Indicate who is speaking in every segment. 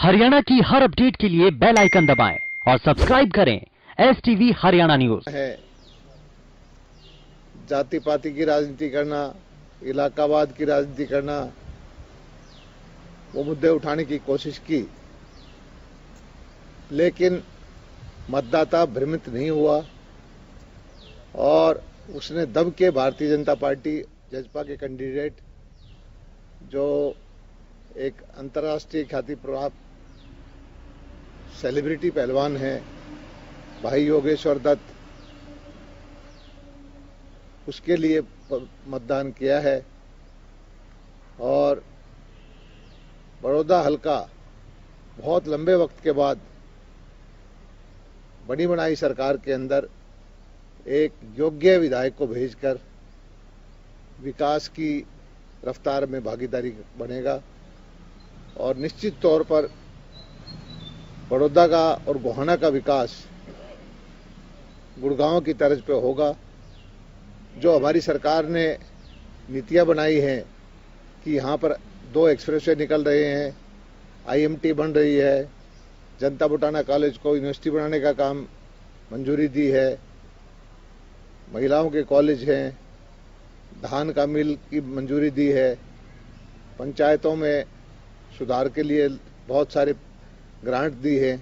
Speaker 1: हरियाणा की हर अपडेट के लिए बेल आइकन दबाएं और सब्सक्राइब करें STV हरियाणा न्यूज।
Speaker 2: है जाति पाति की राजनीति करना, इलाकावाद की राजनीति करना, वो मुद्दे उठाने की कोशिश की, लेकिन मतदाता भ्रमित नहीं हुआ और उसने दब के भारतीय जनता पार्टी जजपा के कैंडिडेट जो एक अंतर्राष्ट्रीय ख्याति प्राप्त सेलिब्रिटी पहलवान है भाई योगेश्वर दत्त, उसके लिए मतदान किया है। और बड़ौदा हल्का बहुत लंबे वक्त के बाद बनी बनाई सरकार के अंदर एक योग्य विधायक को भेजकर विकास की रफ्तार में भागीदारी बनेगा और निश्चित तौर पर बड़ौदा का और गोहाना का विकास गुड़गांव की तर्ज पे होगा। जो हमारी सरकार ने नीतियां बनाई हैं कि यहाँ पर 2 एक्सप्रेसवे निकल रहे हैं, IMT बन रही है, जनता बुटाना कॉलेज को यूनिवर्सिटी बनाने का काम मंजूरी दी है, महिलाओं के कॉलेज हैं, धान का मिल की मंजूरी दी है, पंचायतों में सुधार के लिए बहुत सारे ग्रांट दी है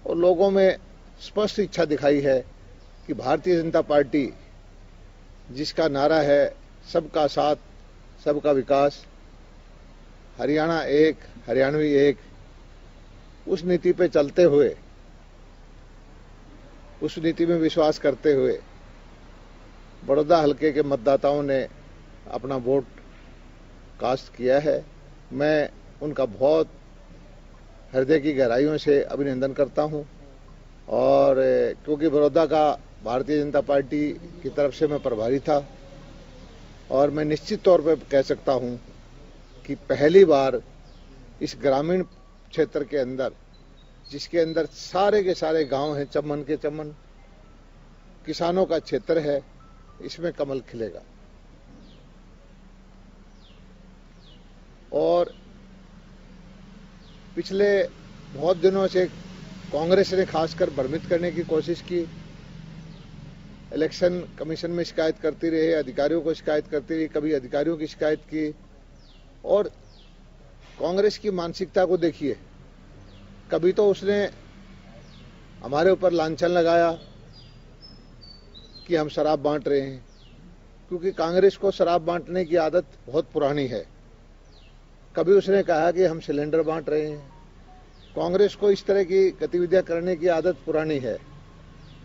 Speaker 2: और लोगों में स्पष्ट इच्छा दिखाई है कि भारतीय जनता पार्टी जिसका नारा है सबका साथ सबका विकास, हरियाणा एक हरियाणवी एक, उस नीति पे चलते हुए, उस नीति में विश्वास करते हुए बड़ौदा हल्के के मतदाताओं ने अपना वोट कास्ट किया है। मैं उनका बहुत हृदय की गहराइयों से अभिनंदन करता हूं और क्योंकि बड़ौदा का भारतीय जनता पार्टी की तरफ से मैं प्रभारी था और मैं निश्चित तौर पर कह सकता हूं कि पहली बार इस ग्रामीण क्षेत्र के अंदर, जिसके अंदर सारे के सारे गांव हैं, चमन के चमन, किसानों का क्षेत्र है, इसमें कमल खिलेगा। और पिछले बहुत दिनों से कांग्रेस ने खासकर भ्रमित करने की कोशिश की, इलेक्शन कमीशन में शिकायत करती रही, अधिकारियों को शिकायत करती रही, कभी अधिकारियों की शिकायत की। और कांग्रेस की मानसिकता को देखिए, कभी तो उसने हमारे ऊपर लांछन लगाया कि हम शराब बांट रहे हैं, क्योंकि कांग्रेस को शराब बांटने की आदत बहुत पुरानी है। कभी उसने कहा कि हम सिलेंडर बांट रहे हैं। कांग्रेस को इस तरह की गतिविधियां करने की आदत पुरानी है।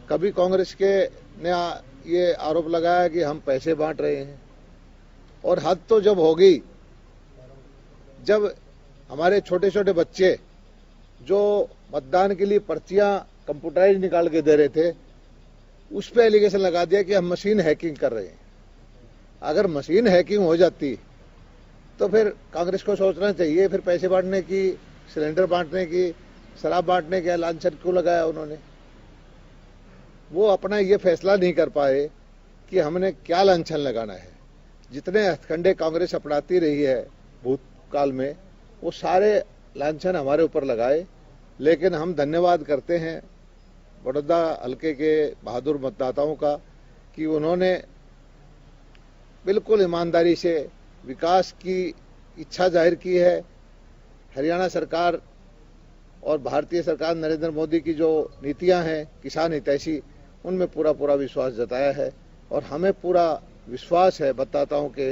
Speaker 2: कभी कांग्रेस के ने ये आरोप लगाया कि हम पैसे बांट रहे हैं। और हद तो जब होगी जब हमारे छोटे छोटे बच्चे जो मतदान के लिए पर्चियां कंप्यूटराइज निकाल के दे रहे थे, उस पर एलिगेशन लगा दिया कि हम मशीन हैकिंग कर रहे हैं। अगर मशीन हैकिंग हो जाती तो फिर कांग्रेस को सोचना चाहिए, फिर पैसे बांटने की, सिलेंडर बांटने की, शराब बांटने का लांछन क्यों लगाया उन्होंने। वो अपना ये फैसला नहीं कर पाए कि हमने क्या लांछन लगाना है। जितने हथकंडे कांग्रेस अपनाती रही है भूतकाल में, वो सारे लांछन हमारे ऊपर लगाए। लेकिन हम धन्यवाद करते हैं बड़ौदा हल्के के बहादुर मतदाताओं का कि उन्होंने बिल्कुल ईमानदारी से विकास की इच्छा जाहिर की है। हरियाणा सरकार और भारतीय सरकार नरेंद्र मोदी की जो नीतियां हैं किसान हितैषी, उनमें पूरा पूरा विश्वास जताया है और हमें पूरा विश्वास है मतदाताओं के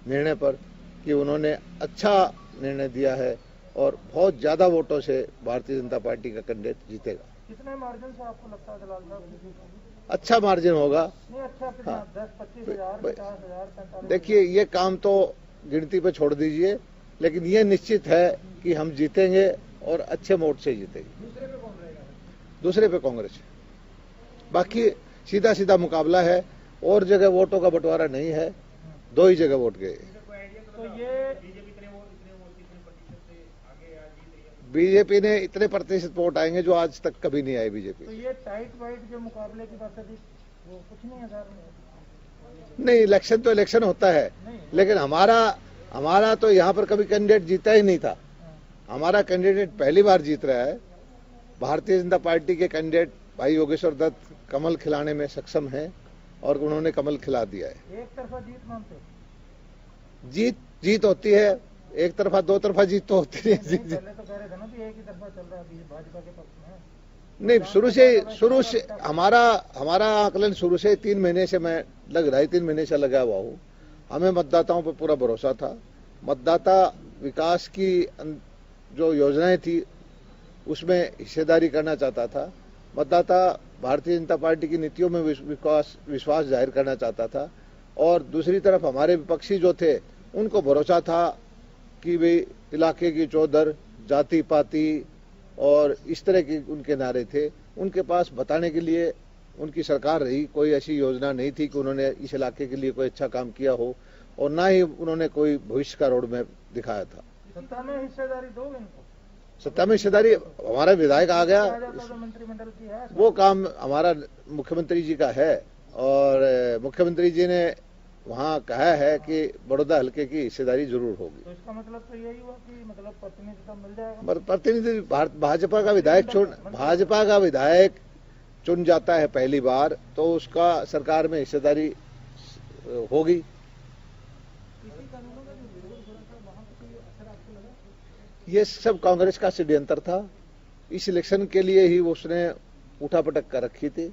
Speaker 2: निर्णय पर कि उन्होंने अच्छा निर्णय दिया है और बहुत ज्यादा वोटों से भारतीय जनता पार्टी का कैंडिडेट जीतेगा।
Speaker 3: कितने मार्जिन से आपको लगता है दलाल साहब?
Speaker 2: अच्छा मार्जिन होगा।
Speaker 3: नहीं, अच्छा 10-25 हज़ार, 50 हज़ार, 45।
Speaker 2: देखिए, ये काम तो गिनती पे छोड़ दीजिए, लेकिन ये निश्चित है कि हम जीतेंगे और अच्छे वोट से जीतेंगे।
Speaker 3: दूसरे पे कौन रहेगा?
Speaker 2: दूसरे पे कांग्रेस। बाकी सीधा सीधा मुकाबला है, और जगह वोटों का बंटवारा नहीं है, 2 ही जगह वोट गए।
Speaker 3: तो ये
Speaker 2: बीजेपी ने इतने प्रतिशत वोट आएंगे जो आज तक कभी नहीं आए बीजेपी।
Speaker 3: तो ये टाइट वाइट जो मुकाबले की बात है, वो कुछ नहीं है सर?
Speaker 2: नहीं, इलेक्शन तो इलेक्शन होता है, लेकिन हमारा तो यहाँ पर कभी कैंडिडेट जीता ही नहीं था। हमारा कैंडिडेट पहली बार जीत रहा है। भारतीय जनता पार्टी के कैंडिडेट भाई योगेश्वर दत्त कमल खिलाने में सक्षम है और उन्होंने कमल खिला दिया है।
Speaker 3: एक तरफा जीत मानते हो?
Speaker 2: जीत होती है, एक तरफा दो तरफा जीत तो होती है।
Speaker 3: नहीं, पहले तो कह रहे थे ना कि एक ही तरफा चल रहा है अभी भाजपा के पक्ष में।
Speaker 2: नहीं, शुरू से हमारा आकलन शुरू से 3 महीने से मैं 3 महीने से लगा हुआ हूँ। हमें मतदाताओं पर पूरा भरोसा था। मतदाता विकास की जो योजनाएं थी उसमें हिस्सेदारी करना चाहता था। मतदाता भारतीय जनता पार्टी की नीतियों में विश्वास जाहिर करना चाहता था और दूसरी तरफ हमारे विपक्षी जो थे उनको भरोसा था कि भाई इलाके की चौधर, जाति पाति और इस तरह के उनके नारे थे। उनके पास बताने के लिए उनकी सरकार रही, कोई ऐसी योजना नहीं थी कि उन्होंने इस इलाके के लिए कोई अच्छा काम किया हो और ना ही उन्होंने कोई भविष्य का रोड मैप दिखाया था।
Speaker 3: सत्ता में हिस्सेदारी दोगे इनको?
Speaker 2: सत्ता में हिस्सेदारी हमारा विधायक आ गया,
Speaker 3: तो मंत्रिमंडल की है
Speaker 2: वो काम हमारा मुख्यमंत्री जी का है और मुख्यमंत्री जी ने वहाँ कहा है कि बड़ौदा हल्के की हिस्सेदारी जरूर होगी।
Speaker 3: तो इसका मतलब तो यही हुआ कि मतलब प्रतिनिधित्व मिल जाएगा।
Speaker 2: प्रतिनिधि भाजपा का विधायक चुन जाता है पहली बार तो उसका सरकार में हिस्सेदारी होगी। ये सब कांग्रेस का षड्यंत्र था। इस इलेक्शन के लिए ही उसने उठापटक कर रखी थी,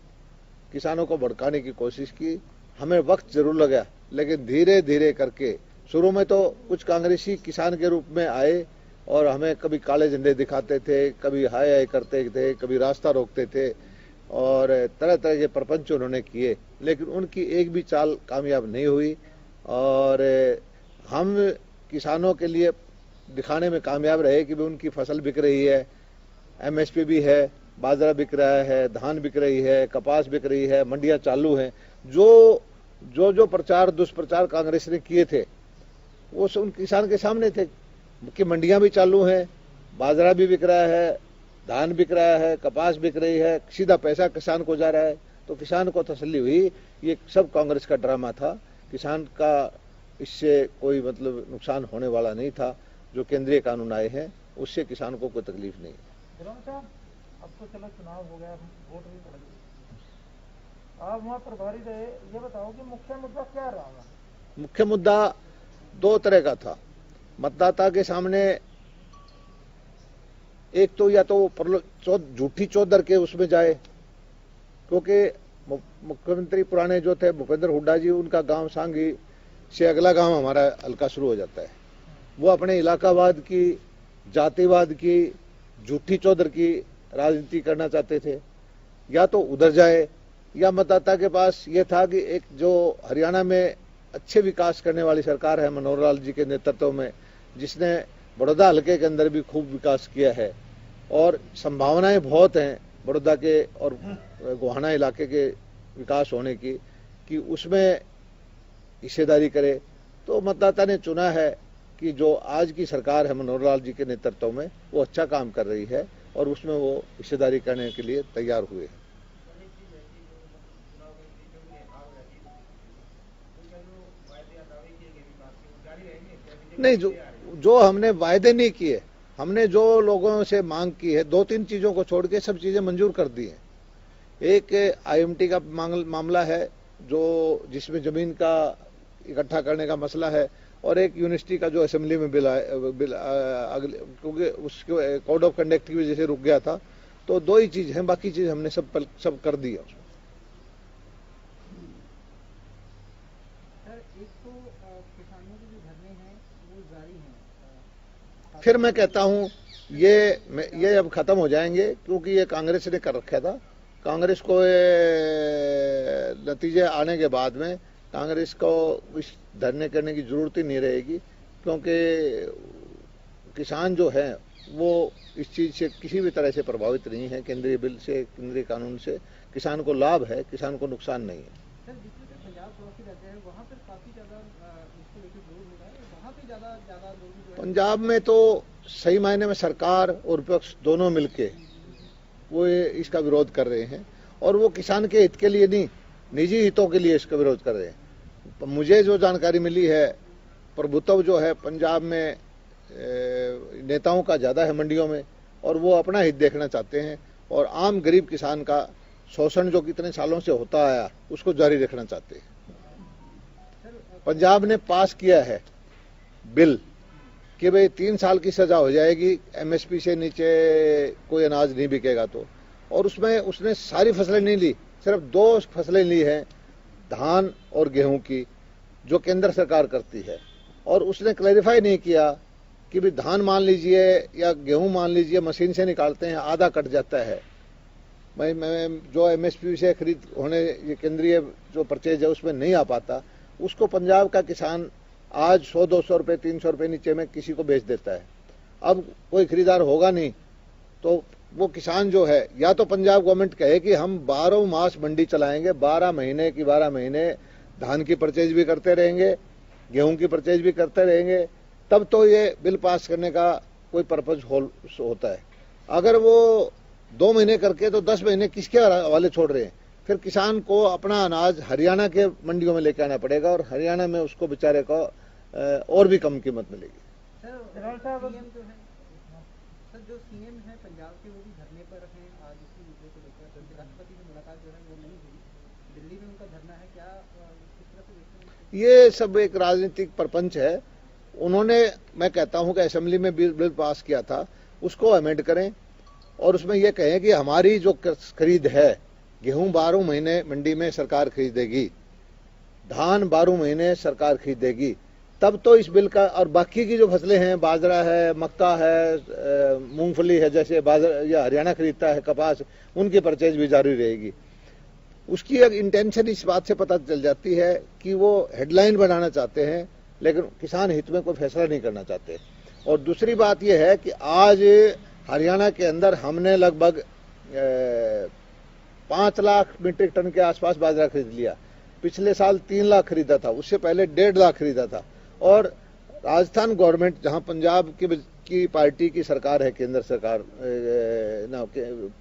Speaker 2: किसानों को भड़काने की कोशिश की। हमें वक्त जरूर लगा, लेकिन धीरे धीरे करके शुरू में तो कुछ कांग्रेसी किसान के रूप में आए और हमें कभी काले झंडे दिखाते थे, कभी हाय हाय करते थे, कभी रास्ता रोकते थे और तरह तरह के प्रपंच उन्होंने किए, लेकिन उनकी एक भी चाल कामयाब नहीं हुई और हम किसानों के लिए दिखाने में कामयाब रहे कि भी उनकी फसल बिक रही है, एमएसपी भी है, बाजरा बिक रहा है, धान बिक रही है, कपास बिक रही है, मंडियां चालू हैं। जो प्रचार दुष्प्रचार कांग्रेस ने किए थे वो उन किसान के सामने थे कि मंडियां भी चालू हैं, बाजरा भी बिक रहा है, धान बिक रहा है, कपास बिक रही है, सीधा पैसा किसान को जा रहा है। तो किसान को तसल्ली हुई, ये सब कांग्रेस का ड्रामा था, किसान का इससे कोई मतलब नुकसान होने वाला नहीं था। जो केंद्रीय कानून आए हैं उससे किसान को कोई तकलीफ नहीं है।
Speaker 3: अब तो चलो चुनाव हो गया, वोट भी पड़ गई, आप वहाँ प्रभारी रहे, ये बताओ कि मुख्य मुद्दा क्या रहा?
Speaker 2: मुख्य मुद्दा 2 तरह का था। मतदाता के सामने एक तो या तो झूठी चौधर के उसमें जाए, क्योंकि मुख्यमंत्री पुराने जो थे भूपेंद्र हुड्डा जी, उनका गांव सांगी से अगला गांव हमारा हल्का शुरू हो जाता है। वो अपने इलाकावाद की, जातिवाद की, झूठी चौधर की राजनीति करना चाहते थे। या तो उधर जाए या मतदाता के पास ये था कि एक जो हरियाणा में अच्छे विकास करने वाली सरकार है मनोहर लाल जी के नेतृत्व में, जिसने बड़ौदा हल्के के अंदर भी खूब विकास किया है और संभावनाएं बहुत हैं बड़ौदा के और गोहाना इलाके के विकास होने की, कि उसमें हिस्सेदारी करे। तो मतदाता ने चुना है कि जो आज की सरकार है मनोहर लाल जी के नेतृत्व में वो अच्छा काम कर रही है और उसमें वो हिस्सेदारी करने के लिए तैयार हुए हैं। नहीं, जो हमने वायदे नहीं किए, हमने जो लोगों से मांग की है, 2-3 चीजों को छोड़ के सब चीजें मंजूर कर दी हैं। एक आईएमटी का मामला है जो जिसमें जमीन का इकट्ठा करने का मसला है और एक यूनिवर्सिटी का जो असेंबली में बिल अगले, क्योंकि उसके कोड ऑफ कंडक्ट की वजह से रुक गया था। तो 2 ही चीज हैं, बाकी चीज हमने सब कर दिया उसमें। फिर मैं कहता हूं ये अब खत्म हो जाएंगे, क्योंकि ये कांग्रेस ने कर रखा था। कांग्रेस को नतीजे आने के बाद में कांग्रेस को इस धरने करने की जरूरत ही नहीं रहेगी, क्योंकि किसान जो है वो इस चीज से किसी भी तरह से प्रभावित नहीं है। केंद्रीय बिल से, केंद्रीय कानून से किसान को लाभ है, किसान को नुकसान नहीं है। पंजाब में तो सही मायने में सरकार और विपक्ष दोनों मिलके वो इसका विरोध कर रहे हैं और वो किसान के हित के लिए नहीं, निजी हितों के लिए इसका विरोध कर रहे हैं। मुझे जो जानकारी मिली है, प्रभुत्व जो है पंजाब में नेताओं का ज़्यादा है मंडियों में, और वो अपना हित देखना चाहते हैं और आम गरीब किसान का शोषण जो कितने सालों से होता आया उसको जारी रखना चाहते हैं। पंजाब ने पास किया है बिल कि भाई 3 साल की सजा हो जाएगी एमएसपी से नीचे कोई अनाज नहीं बिकेगा तो, और उसमें उसने सारी फसलें नहीं ली, सिर्फ 2 फसलें ली हैं, धान और गेहूं की, जो केंद्र सरकार करती है। और उसने क्लैरिफाई नहीं किया कि भी धान मान लीजिए या गेहूं मान लीजिए मशीन से निकालते हैं आधा कट जाता है, मैं जो एमएसपी से खरीद होने ये केंद्रीय जो परचेज है उसमें नहीं आ पाता, उसको पंजाब का किसान आज 100-200 रुपये 300 रुपये नीचे में किसी को बेच देता है। अब कोई खरीदार होगा नहीं तो वो किसान जो है, या तो पंजाब गवर्नमेंट कहे कि हम 12 मास मंडी चलाएंगे, 12 महीने की 12 महीने धान की परचेज भी करते रहेंगे, गेहूं की परचेज भी करते रहेंगे, तब तो ये बिल पास करने का कोई पर्पज होता है। अगर वो 2 महीने करके तो 10 महीने किसके हवाले छोड़ रहे हैं? फिर किसान को अपना अनाज हरियाणा के मंडियों में लेके आना पड़ेगा और हरियाणा में उसको बेचारे को और भी कम कीमत मिलेगी।
Speaker 4: सर जो सीएम है पंजाब के वो भी धरने पर हैं आज इसी मुद्दे को लेकर, राष्ट्रपति से मुलाकात जो है वो नहीं हुई, दिल्ली में उनका धरना है, क्या किस तरह से देखते हैं?
Speaker 2: ये सब एक राजनीतिक प्रपंच है। उन्होंने, मैं कहता हूं कि असेंबली में बिल पास किया था उसको अमेंड करें और उसमें यह कहें कि हमारी जो खरीद है, गेहूं 12 महीने मंडी में सरकार खरीदेगी, धान 12 महीने सरकार खरीदेगी, तब तो इस बिल का, और बाकी की जो फसलें हैं, बाजरा है, मक्का है, मूंगफली है, जैसे बाजरा या हरियाणा खरीदता है कपास, उनकी परचेज भी जारी रहेगी। उसकी एक इंटेंशन इस बात से पता चल जाती है कि वो हेडलाइन बनाना चाहते हैं लेकिन किसान हित में कोई फैसला नहीं करना चाहते। और दूसरी बात यह है कि आज हरियाणा के अंदर हमने लगभग 5 लाख मीट्रिक टन के आसपास बाजरा खरीद लिया। पिछले साल 3 लाख खरीदा था, उससे पहले 1.5 लाख खरीदा था। और राजस्थान गवर्नमेंट, जहां पंजाब की पार्टी की सरकार है, केंद्र सरकार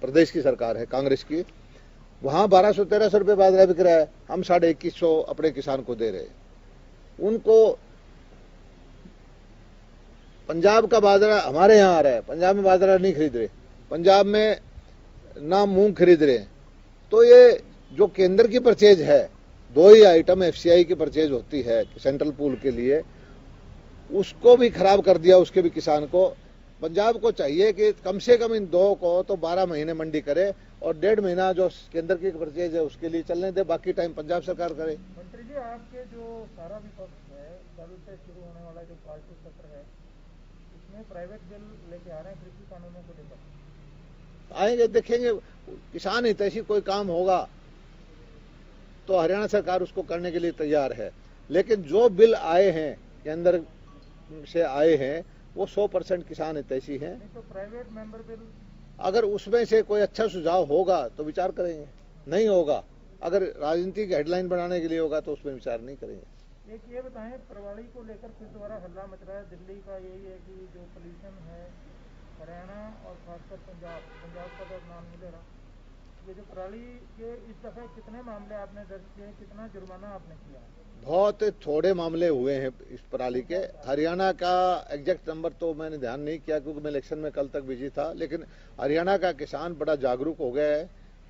Speaker 2: प्रदेश की सरकार है कांग्रेस की, वहां 1200-1300 रुपये बाजरा बिक रहा है, हम 2150 अपने किसान को दे रहे हैं। उनको पंजाब का बाजरा हमारे यहाँ आ रहा है, पंजाब में बाजरा नहीं खरीद रहे, पंजाब में ना मूंग खरीद रहे हैं। तो ये जो केंद्र की परचेज है, 2 ही आइटम एफसीआई की परचेज होती है सेंट्रल पूल के लिए, उसको भी खराब कर दिया उसके भी किसान को। पंजाब को चाहिए कि कम से कम इन 2 को तो 12 महीने मंडी करे और 1.5 महीना जो केंद्र की परचेज है उसके लिए चलने दे, बाकी टाइम पंजाब सरकार करे।
Speaker 3: मंत्री जी, आपके जो सारा विपक्ष है, कल से शुरू होने वाला जो पार्टी सत्र है, इसमें प्राइवेट बिल लेके आ रहे हैं कृषि कानूनों को लेकर,
Speaker 2: आएंगे, देखेंगे, किसान हितैषी कोई काम होगा तो हरियाणा सरकार उसको करने के लिए तैयार है। लेकिन जो बिल आए हैं, केंद्र से आए हैं, वो 100% किसान हितैषी हैं।
Speaker 3: तो प्राइवेट मेंबर बिल,
Speaker 2: अगर उसमें से कोई अच्छा सुझाव होगा तो विचार करेंगे, नहीं होगा, अगर राजनीतिक हेडलाइन बनाने के लिए होगा तो उसमें विचार नहीं करेंगे।
Speaker 3: एक ये बताएं, प्रणाली को लेकर फिर दोबारा हल्ला मच रहा है दिल्ली का, यही है कि जो पोल्यूशन है हरियाणा और खासकर पंजाब का तो नाम नहीं ले रहा, ये जो प्रणाली के इस दफे कितने मामले आपने दर्ज किए, कितना जुर्माना आपने किया?
Speaker 2: बहुत थोड़े मामले हुए हैं इस प्रणाली के। हरियाणा का एग्जैक्ट नंबर तो मैंने ध्यान नहीं किया क्योंकि मैं इलेक्शन में कल तक बिजी था, लेकिन हरियाणा का किसान बड़ा जागरूक हो गया है,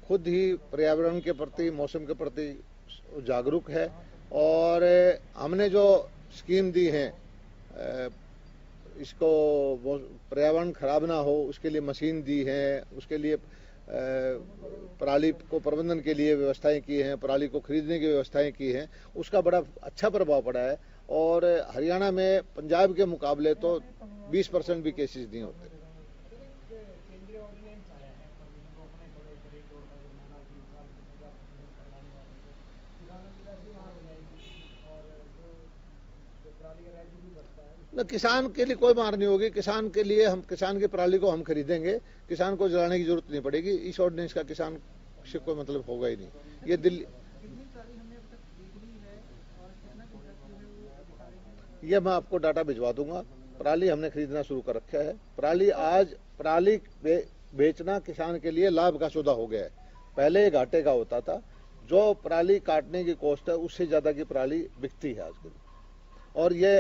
Speaker 2: खुद ही पर्यावरण के प्रति, मौसम के प्रति जागरूक है। और हमने जो स्कीम दी है, इसको पर्यावरण खराब ना हो उसके लिए मशीन दी है, उसके लिए पराली को प्रबंधन के लिए व्यवस्थाएं की हैं, पराली को खरीदने की व्यवस्थाएं की हैं, उसका बड़ा अच्छा प्रभाव पड़ा है। और हरियाणा में पंजाब के मुकाबले तो 20% भी केसेस नहीं होते। न किसान के लिए कोई मार नहीं होगी, किसान के लिए हम, किसान की पराली को हम खरीदेंगे, किसान को जलाने की जरूरत नहीं पड़ेगी। इस ऑर्डिनेंस का किसान से कोई मतलब होगा ही नहीं। ये दिल्ली, ये मैं आपको डाटा भिजवा दूंगा। पराली हमने खरीदना शुरू कर रखा है। पराली आज बेचना किसान के लिए लाभ का सौदा हो गया है। पहले ये घाटे का होता था, जो पराली काटने की कॉस्ट है उससे ज्यादा की पराली बिकती है आजकल। और ये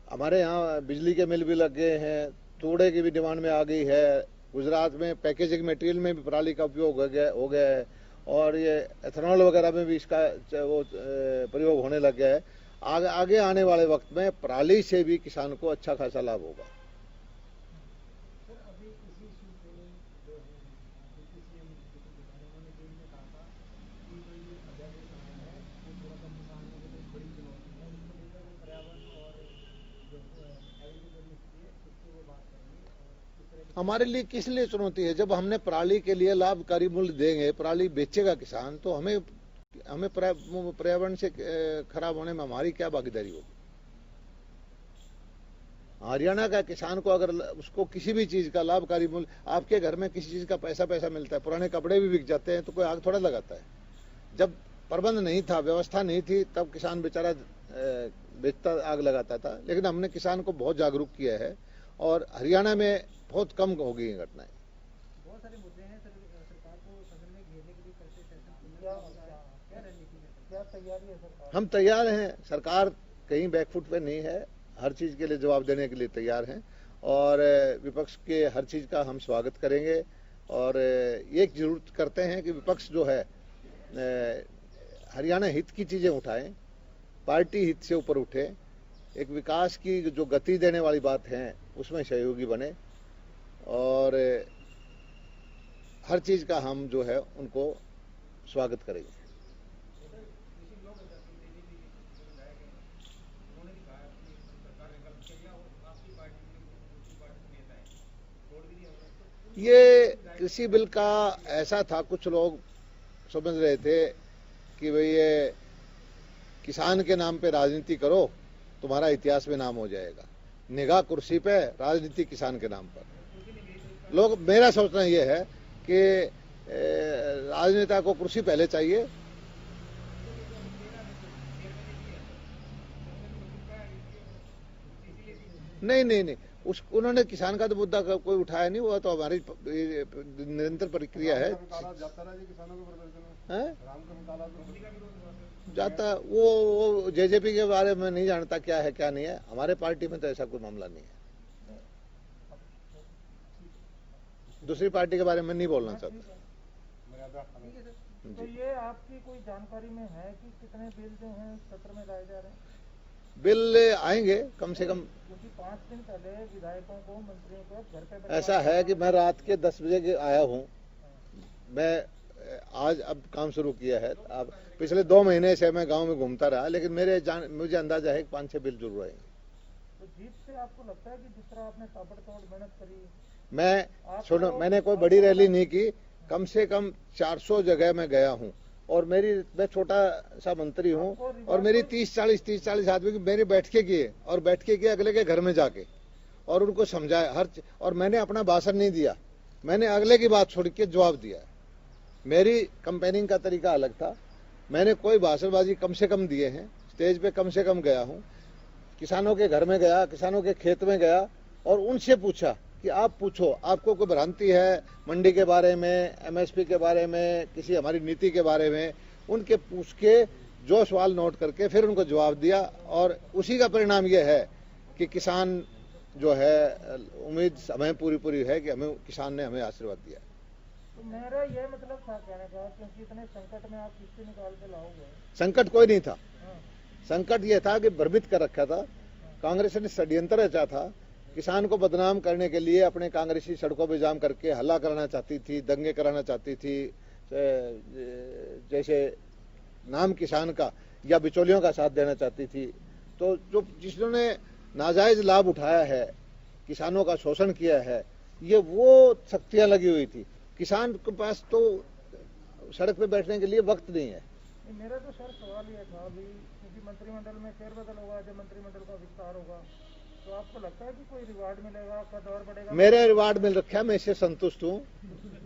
Speaker 2: हमारे यहाँ बिजली के मिल भी लग गए हैं, तूड़े की भी डिमांड में आ गई है, गुजरात में पैकेजिंग मटेरियल में भी पराली का उपयोग हो गया है, और ये एथेनॉल वगैरह में भी इसका वो प्रयोग होने लग गया है। आगे आने वाले वक्त में पराली से भी किसान को अच्छा खासा लाभ होगा। हमारे लिए किस लिए चुनौती है? जब हमने पराली के लिए लाभकारी मूल्य देंगे, पराली बेचेगा किसान, तो हमें पर्यावरण से खराब होने में हमारी क्या भागीदारी होगी? हरियाणा का किसान को अगर उसको किसी भी चीज का लाभकारी मूल्य, आपके घर में किसी चीज का पैसा मिलता है, पुराने कपड़े भी बिक जाते हैं, तो कोई आग थोड़ा लगाता है। जब प्रबंध नहीं था, व्यवस्था नहीं थी, तब किसान बेचारा बेचता, आग लगाता था। लेकिन हमने किसान को बहुत जागरूक किया है और हरियाणा में बहुत कम हो गई हैं घटनाएं।
Speaker 4: बहुत सारे मुद्दे हैं सरकार को सदन में घेरने के लिए करते सेशन, क्या रणनीति है, क्या तैयारी है सरकार?
Speaker 2: हम तैयार हैं, सरकार कहीं बैकफुट पे नहीं है, हर चीज के लिए जवाब देने के लिए तैयार हैं और विपक्ष के हर चीज का हम स्वागत करेंगे। और एक जरूर करते हैं कि विपक्ष जो है हरियाणा हित की चीजें उठाएं, पार्टी हित से ऊपर उठे, एक विकास की जो गति देने वाली बात है उसमें सहयोगी बने और हर चीज का हम जो है उनको स्वागत करेंगे। ये कृषि बिल का ऐसा था, कुछ लोग समझ रहे थे कि भाई ये किसान के नाम पे राजनीति करो, तुम्हारा इतिहास में नाम हो जाएगा। निगाह कुर्सी पे, राजनीति किसान के नाम पर। लोग, मेरा सोचना ये है कि राजनेता को कुर्सी पहले चाहिए। नहीं, उन्होंने किसान का तो मुद्दा कोई उठाया नहीं, हुआ तो हमारी निरंतर प्रक्रिया है। जाता वो जेजेपी के बारे में नहीं जानता क्या है क्या नहीं है, हमारे पार्टी में तो ऐसा कोई मामला नहीं है। दूसरी पार्टी के बारे में नहीं बोलना चाहता।
Speaker 3: तो ये आपकी कोई जानकारी में है कि कितने बिल जो हैं सत्र में लाए जा रहे हैं?
Speaker 2: बिल आएंगे कम से कम,
Speaker 3: क्योंकि 5 दिन पहले विधायकों को, मंत्रियों को घर पे
Speaker 2: ऐसा है कि मैं रात के 10 बजे आया हूँ। मैं आज अब काम शुरू किया है। अब पिछले 2 महीने से मैं गांव में घूमता रहा, लेकिन मुझे अंदाजा है कि 5-6 बिल जरूर आएंगे।
Speaker 3: तो जीत से आपको लगता है कि जिस तरह आपने ताबड़तोड़ मेहनत करी,
Speaker 2: मैंने कोई बड़ी रैली नहीं की, कम से कम 400 जगह मैं गया हूँ और मैं छोटा सा मंत्री हूँ और मेरी 30-40 आदमी की मेरी बैठकें किए और बैठकें किए अगले के घर में जाके और उनको समझाया और मैंने अपना भाषण नहीं दिया, मैंने अगले की बात छोड़ के जवाब दिया। मेरी कंपेनिंग का तरीका अलग था, मैंने कोई भाषणबाजी कम से कम दिए हैं, स्टेज पे कम से कम गया हूँ, किसानों के घर में गया, किसानों के खेत में गया और उनसे पूछा कि आप पूछो, आपको कोई भ्रांति है मंडी के बारे में, एमएसपी के बारे में, किसी हमारी नीति के बारे में, उनके पूछ के जो सवाल नोट करके फिर उनको जवाब दिया और उसी का परिणाम यह है कि किसान जो है, उम्मीद हमें पूरी है कि किसान ने हमें आशीर्वाद दिया।
Speaker 3: तो मेरा ये मतलब था कहने का, क्योंकि इतने संकट में आप किससे निकाल के लाओगे?
Speaker 2: संकट कोई नहीं था, संकट ये था कि भ्रमित कर रखा था, कांग्रेस ने षड्यंत्र रचा था, किसान को बदनाम करने के लिए अपने कांग्रेसी सड़कों पे जाम करके हल्ला कराना चाहती थी, दंगे कराना चाहती थी, जैसे नाम किसान का या बिचौलियों का साथ देना चाहती थी। तो जिन्होंने नाजायज लाभ उठाया है, किसानों का शोषण किया है, ये वो शक्तियां लगी हुई थी। किसान के पास तो सड़क पे बैठने के लिए वक्त नहीं है।
Speaker 3: मेरा तो सर सवाल ये था अभी, क्योंकि मंत्रिमंडल में फेरबदल होगा, जब मंत्रिमंडल का विस्तार होगा तो आपको लगता है कि कोई रिवार्ड मिलेगा, कद और बढ़ेगा?
Speaker 2: मेरे रिवार्ड मिल रखा है, मैं इससे संतुष्ट हूँ,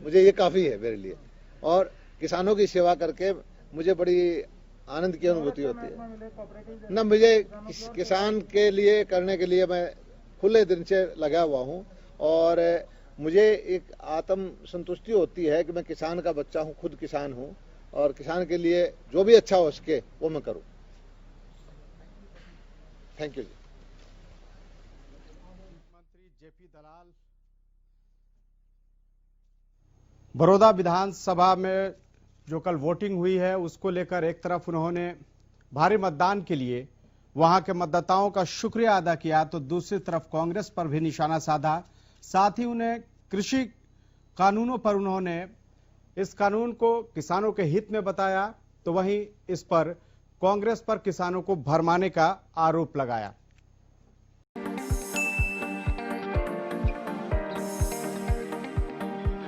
Speaker 2: मुझे ये काफी है मेरे लिए। और किसानों की सेवा करके मुझे बड़ी आनंद की अनुभूति होती है ना। मुझे किसान के लिए करने के लिए मैं खुले दिल से लगा हुआ हूँ और मुझे एक आत्म संतुष्टि होती है कि मैं किसान का बच्चा हूँ, खुद किसान हूँ और किसान के लिए जो भी अच्छा हो सके वो मैं करूँ। थैंक यू जी।
Speaker 5: बड़ौदा विधानसभा में जो कल वोटिंग हुई है उसको लेकर एक तरफ उन्होंने भारी मतदान के लिए वहां के मतदाताओं का शुक्रिया अदा किया, तो दूसरी तरफ कांग्रेस पर भी निशाना साधा। साथ ही उन्हें कृषि कानूनों पर उन्होंने इस कानून को किसानों के हित में बताया, तो वहीं इस पर कांग्रेस पर किसानों को भरमाने का आरोप लगाया।